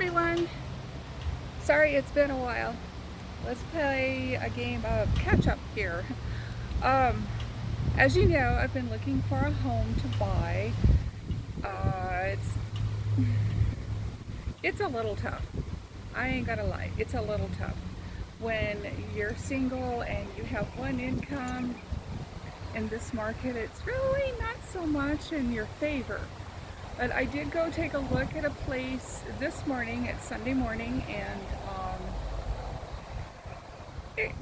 everyone. Sorry it's been a while. Let's play a game of catch up here. Um, as you know, I've been looking for a home to buy. It's a little tough. I ain't gonna lie, it's a little tough. When you're single and you have one income in this market, it's really not so much in your favor. But I did go take a look at a place this morning, it's Sunday morning, and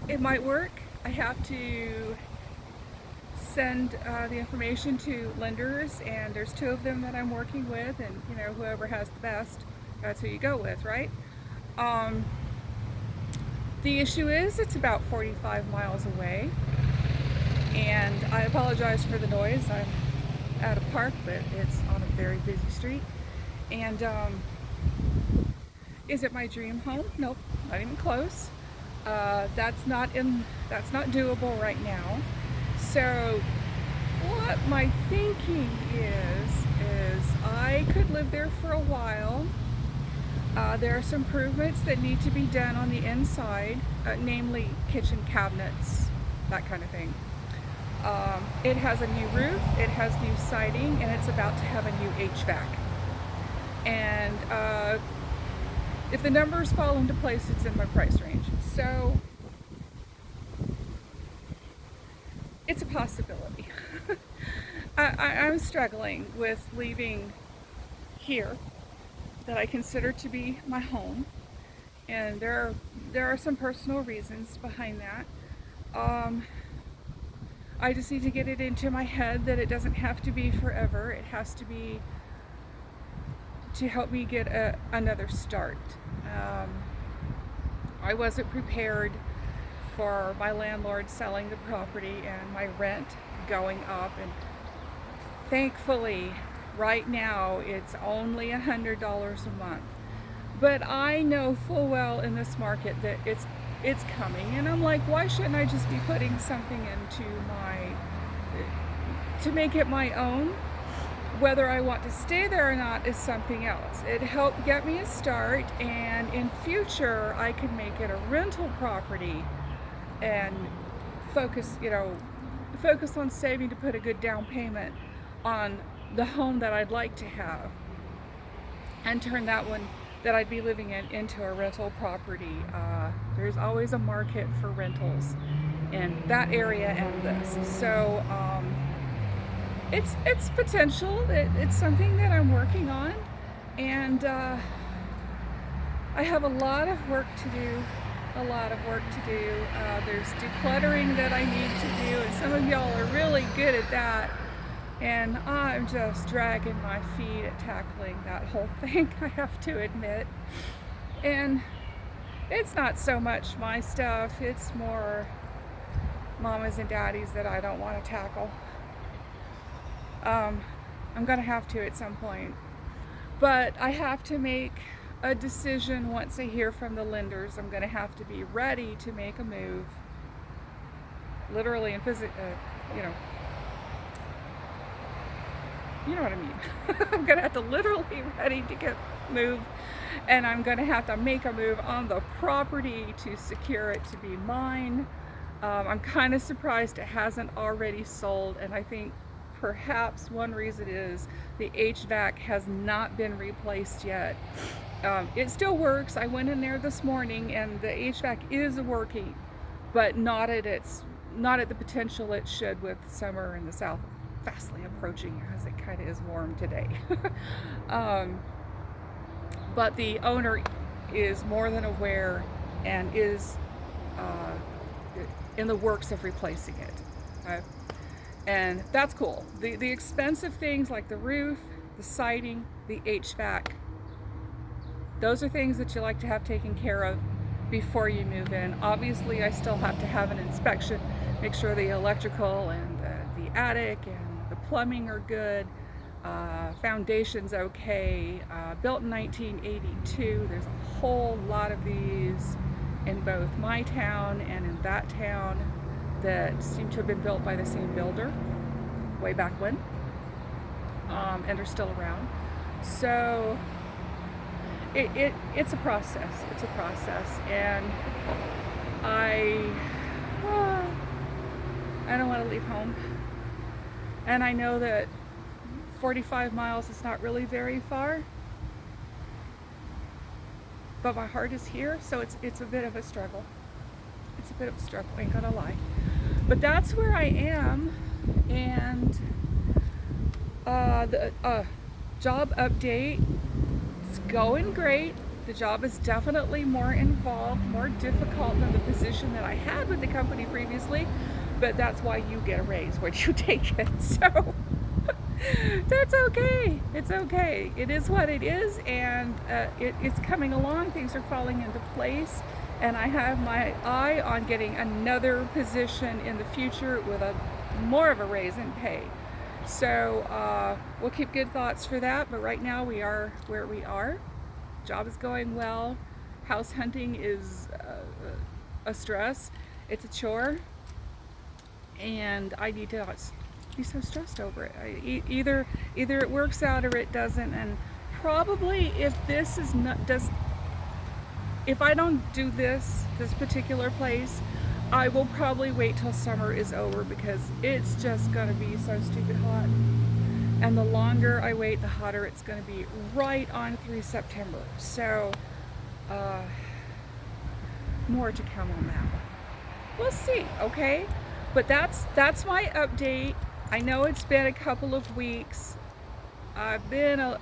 it might work. I have to send the information to lenders, and there's two of them that I'm working with, and you know, whoever has the best, that's who you go with, right? Um, the issue is it's about 45 miles away, and I apologize for the noise. I'm at a park, but it's on a very busy street. And is it my dream home? Nope, not even close. That's not doable right now. So what my thinking is I could live there for a while. There are some improvements that need to be done on the inside, namely kitchen cabinets, that kind of thing. It has a new roof, it has new siding, and it's about to have a new HVAC. And if the numbers fall into place, it's in my price range. So it's a possibility. I'm struggling with leaving here that I consider to be my home, and there are some personal reasons behind that. I just need to get it into my head that it doesn't have to be forever. It has to be to help me get another start. I wasn't prepared for my landlord selling the property and my rent going up, and thankfully right now it's only $100 a month. But I know full well in this market that it's coming, and I'm like, why shouldn't I just be putting something into to make it my own? Whether I want to stay there or not is something else. It helped get me a start, and in future I could make it a rental property and focus on saving to put a good down payment on the home that I'd like to have, and turn that one that I'd be living in into a rental property. There's always a market for rentals in that area and this. So it's potential. It's something that I'm working on, and I have a lot of work to do. There's decluttering that I need to do, and some of y'all are really good at that. And I'm just dragging my feet at tackling that whole thing, I have to admit. And it's not so much my stuff, it's more mamas and daddies that I don't want to tackle. I'm gonna have to at some point. But I have to make a decision once I hear from the lenders. I'm gonna have to be ready to make a move, literally and physically, you know what I mean. I'm gonna have to literally be ready to move, and I'm gonna have to make a move on the property to secure it to be mine. I'm kind of surprised it hasn't already sold, and I think perhaps one reason is the HVAC has not been replaced yet. It still works. I went in there this morning and the HVAC is working, but not at the potential it should, with summer in the south fastly approaching, as it kind of is warm today. But the owner is more than aware and is in the works of replacing it. And that's cool. The expensive things like the roof, the siding, the HVAC, those are things that you like to have taken care of before you move in. Obviously, I still have to have an inspection, make sure the electrical and the attic and the plumbing are good, foundation's okay, built in 1982. There's a whole lot of these in both my town and in that town that seem to have been built by the same builder way back when, and are still around. So it's a process. It's a process, and I I don't want to leave home, and I know that 45 miles is not really very far, but my heart is here, so it's a bit of a struggle. It's a bit of a struggle, ain't gonna lie. But that's where I am, and the job update, it's going great. The job is definitely more involved, more difficult than the position that I had with the company previously, but that's why you get a raise when you take it. So that's okay. It's okay. It is what it is, and it's coming along. Things are falling into place, and I have my eye on getting another position in the future with a more of a raise in pay. So we'll keep good thoughts for that, but right now we are where we are. Job is going well. House hunting is a stress. It's a chore, and I need to not be so stressed over it. Either it works out or it doesn't. And probably if I don't do this particular place, I will probably wait till summer is over, because it's just gonna be so stupid hot. And the longer I wait, the hotter it's gonna be right on through September. So more to come on that one. We'll see, okay? But that's my update. I know it's been a couple of weeks. I've been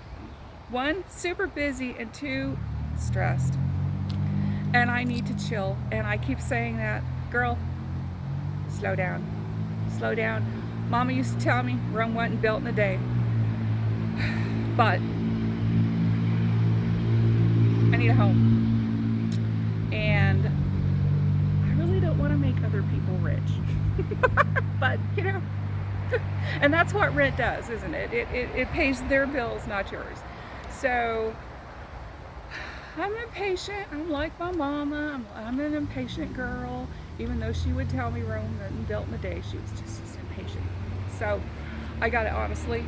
one, super busy, and two, stressed. And I need to chill. And I keep saying that, girl, slow down. Slow down. Mama used to tell me Rome wasn't built in a day. But I need a home. And I really don't want to make other people rich. But, you know, and that's what rent does, isn't it? It pays their bills, not yours. So I'm impatient. I'm like my mama. I'm an impatient girl. Even though she would tell me Rome wasn't built in a day, she was just as impatient. So I got it, honestly.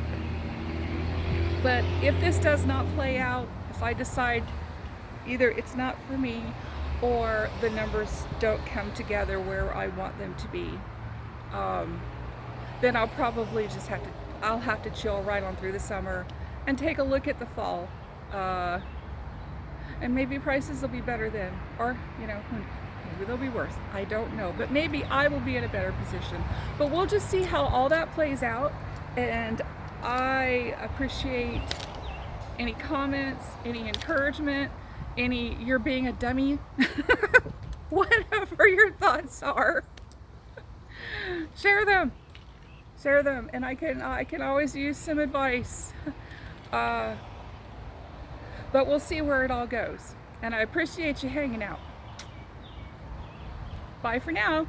But if this does not play out, if I decide either it's not for me or the numbers don't come together where I want them to be, then I'll probably just have to chill right on through the summer and take a look at the fall. And maybe prices will be better then, or, you know, maybe they'll be worse. I don't know, but maybe I will be in a better position. But we'll just see how all that plays out, and I appreciate any comments, any encouragement, any "you're being a dummy," whatever your thoughts are. Share them. Share them, and I can always use some advice. But we'll see where it all goes. And I appreciate you hanging out. Bye for now.